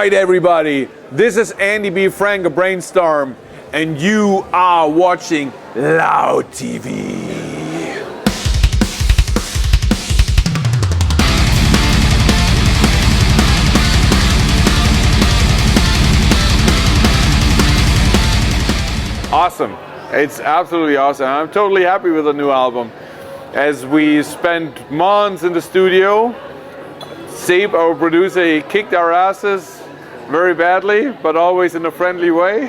right, everybody, this is Andy B Franck of Brainstorm, and you are watching Loud TV. Awesome. It's absolutely awesome. I'm totally happy with the new album. As we spent months in the studio, Sabe, our producer, he kicked our asses very badly, but always in a friendly way.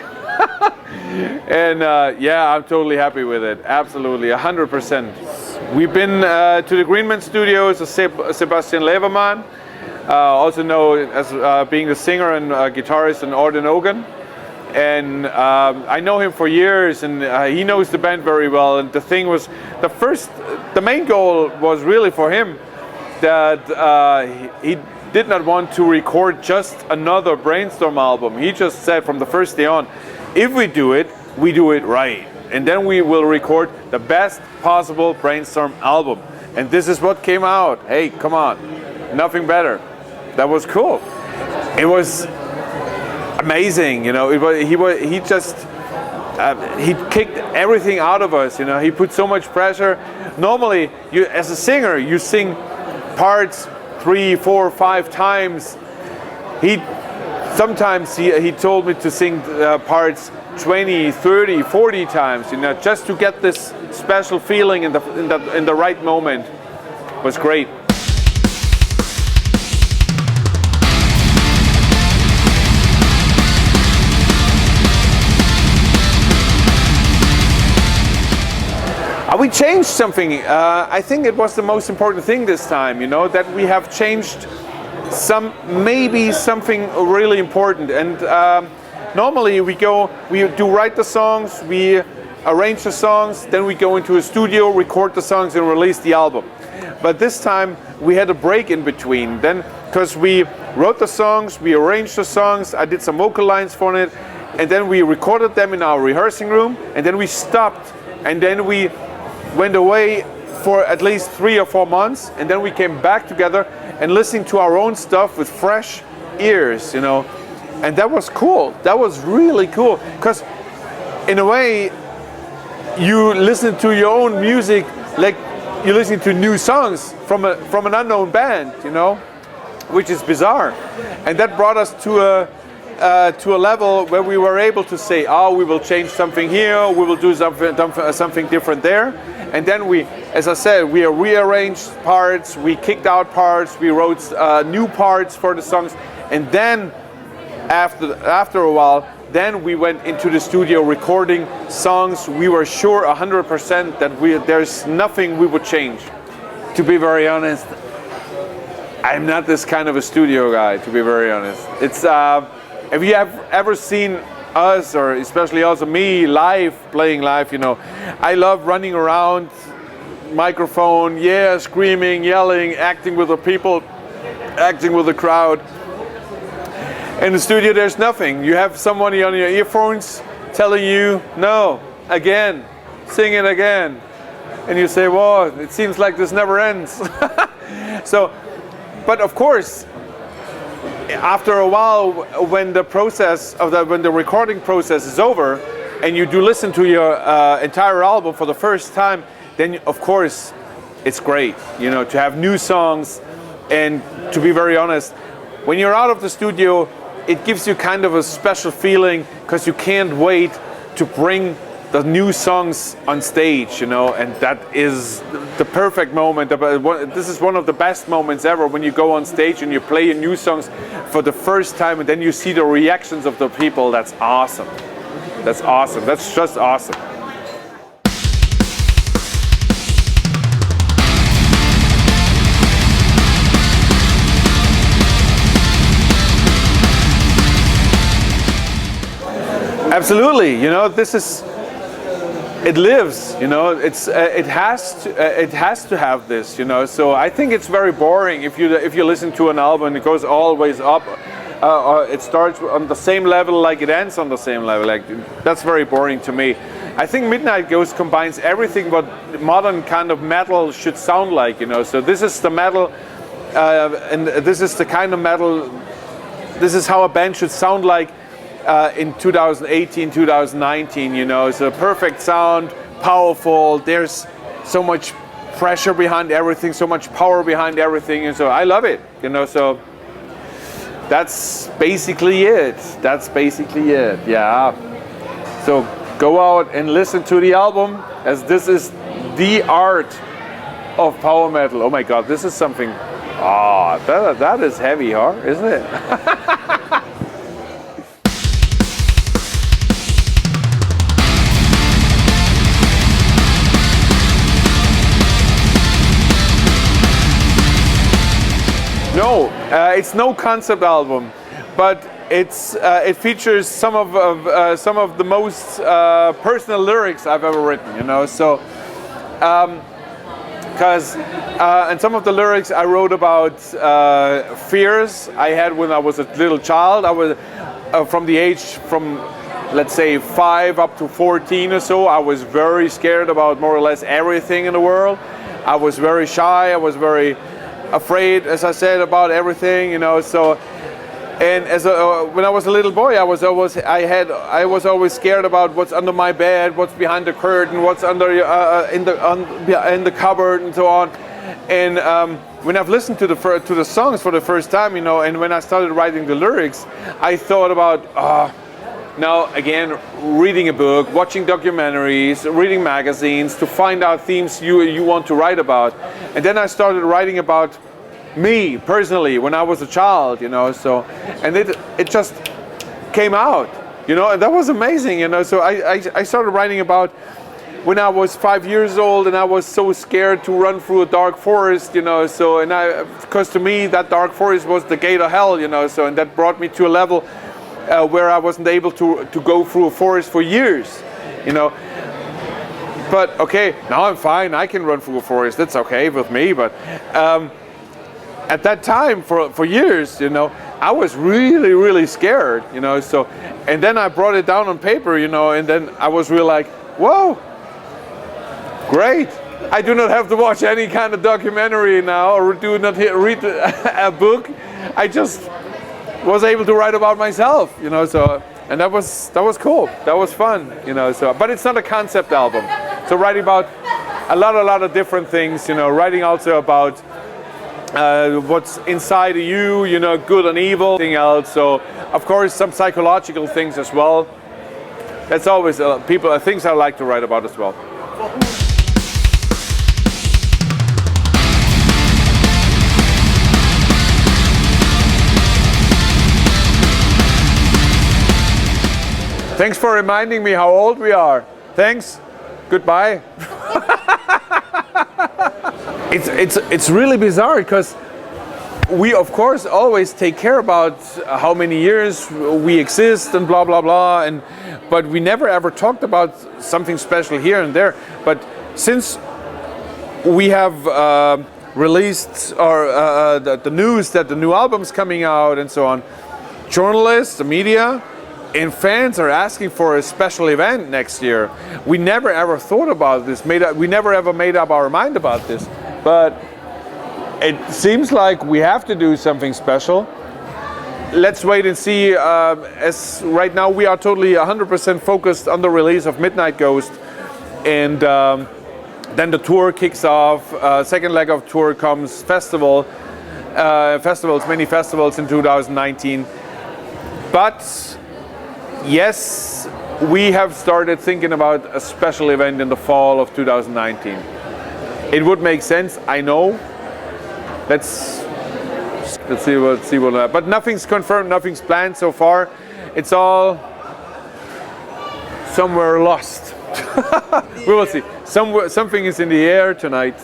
And yeah, I'm totally happy with it. Absolutely, 100%. We've been to the Greenman Studios of Sebastian Leverman, also known as being the singer and guitarist in Orden Ogan. And I know him for years, and he knows the band very well. And the thing was, the main goal was really for him that he did not want to record just another Brainstorm album. He just said from the first day on, if we do it right. And then we will record the best possible Brainstorm album. And this is what came out. Hey, come on, nothing better. That was cool. It was amazing, you know. He kicked everything out of us, you know. He put so much pressure. Normally, you as a singer, you sing parts 3, 4, 5 times. Sometimes he told me to sing parts 20, 30, 40 times, you know, just to get this special feeling in the right moment. It was great. We changed something. I think it was the most important thing this time, you know, that we have changed maybe something really important. And normally we do write the songs, we arrange the songs, then we go into a studio, record the songs, and release the album. But this time we had a break in between. Then, because we wrote the songs, we arranged the songs, I did some vocal lines for it, and then we recorded them in our rehearsing room, and then we stopped, and then we went away for at least 3 or 4 months, and then we came back together and listening to our own stuff with fresh ears, you know. And that was cool. That was really cool, because in a way you listen to your own music like you're listening to new songs from an unknown band, you know, which is bizarre. And that brought us to a level where we were able to say, oh, we will change something here, we will do something different there. And then we, as I said, we rearranged parts, we kicked out parts, we wrote new parts for the songs. And then after a while, then we went into the studio recording songs. We were sure 100% that there's nothing we would change. To be very honest, I'm not this kind of a studio guy, to be very honest. It's if you have ever seen us, or especially also me, playing live, you know, I love running around, microphone, yeah, screaming, yelling, acting with the people, acting with the crowd. In the studio, there's nothing. You have somebody on your earphones telling you, no, again, sing it again. And you say, whoa, it seems like this never ends. So, but of course, after a while, when the recording process is over, and you do listen to your entire album for the first time, then of course it's great, you know, to have new songs. And to be very honest, when you're out of the studio, it gives you kind of a special feeling, because you can't wait to bring the new songs on stage, you know, and that is the perfect moment. This is one of the best moments ever, when you go on stage and you play your new songs for the first time, and then you see the reactions of the people. That's awesome. That's awesome. That's just awesome. Absolutely, you know, it lives, you know. It has to have this, you know. So I think it's very boring if you listen to an album, it goes always up. It starts on the same level like it ends on the same level. Like, that's very boring to me. I think Midnight Ghost combines everything what modern kind of metal should sound like, you know. So this is the metal, and this is the kind of metal this is how a band should sound like in 2018, 2019. You know, it's a perfect sound, powerful. There's so much pressure behind everything, so much power behind everything, and so I love it. You know, so that's basically it. That's basically it. Yeah. So go out and listen to the album, as this is the art of power metal. Oh my God, this is something. Ah, that is heavy, huh? Isn't it? No, it's no concept album, but it features some of the most personal lyrics I've ever written. You know, so. And some of the lyrics I wrote about fears I had when I was a little child. I was from the age from, let's say, 5 up to 14 or so. I was very scared about more or less everything in the world. I was very shy. I was very afraid, as I said, about everything. You know, so. And when I was a little boy, I was always scared about what's under my bed, what's behind the curtain, what's under in the cupboard, and so on. And when I've listened to the songs for the first time, you know, and when I started writing the lyrics, I thought about now again reading a book, watching documentaries, reading magazines to find out themes you want to write about, and then I started writing about me personally when I was a child, you know, so, and it just came out, you know, and that was amazing, you know. So I started writing about when I was 5 years old and I was so scared to run through a dark forest, you know, so, and because to me that dark forest was the gate of hell, you know, so, and that brought me to a level where I wasn't able to go through a forest for years, you know. But okay, now I'm fine, I can run through a forest, that's okay with me, but at that time, for years, you know, I was really, really scared, you know, so, and then I brought it down on paper, you know, and then I was really like, whoa, great. I do not have to watch any kind of documentary now, or do not read a book. I just was able to write about myself, you know, so, and that was cool. That was fun, you know, so, but it's not a concept album. So writing about a lot of different things, you know, writing also about what's inside of you, you know, good and evil, everything else. So, of course, some psychological things as well. That's always things I like to write about as well. Thanks for reminding me how old we are. Thanks. Goodbye. It's really bizarre because we of course always take care about how many years we exist and blah blah blah, but we never ever talked about something special here and there. But since we have released the news that the new album's coming out and so on, journalists, the media, and fans are asking for a special event next year. We never ever thought about this. We never ever made up our mind about this. But it seems like we have to do something special. Let's wait and see. As right now we are totally 100% focused on the release of Midnight Ghost, and then the tour kicks off. Second leg of tour comes, many festivals in 2019. But yes, we have started thinking about a special event in the fall of 2019. It would make sense, I know. Let's see what. But nothing's confirmed, nothing's planned so far. It's all somewhere lost. We will see. Something is in the air tonight.